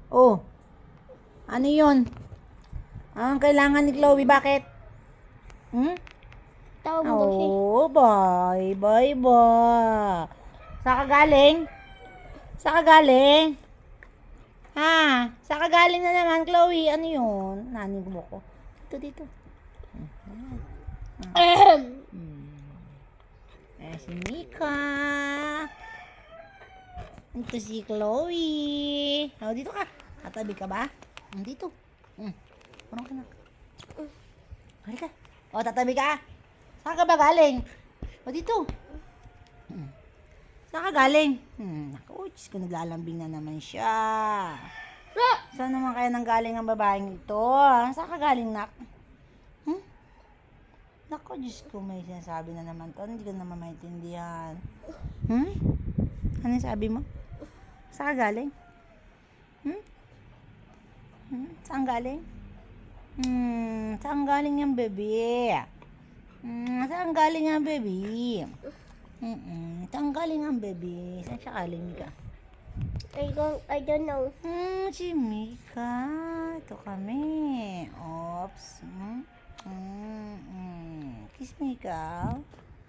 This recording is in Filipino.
Oh, ano yun? Ang kailangan ni Chloe, bakit? Hmm? Tawag mo daw siya. Oh, bye, bye, bye. Saan ka galing? Saan ka galing? Ha? Saan ka galing na naman, Chloe? Ano yun? Naning mo ko. Dito. Si Mika. Ito si Chloe. Oh, dito ka. Katabi ka ba? Dito. Parang ka na. Halika. O, tatabi ka. Saan ka ba galing? O, dito. Saan ka galing? Naku, Diyos ko, naglalambing na naman siya. Saan naman kaya nanggaling ang babaeng ito? Saan ka galing, nak? Naku, Diyos ko, may sinasabi na naman to. Hindi ko naman maintindihan. Ano sabi mo? Saan ka galing? Saan galing? Saan galing yung baby? Saan galing ang baby? Saan galing ang baby? Saan siya galing, Mika? I don't know. Si Mika. Ito kami. Oops. Kiss Mika.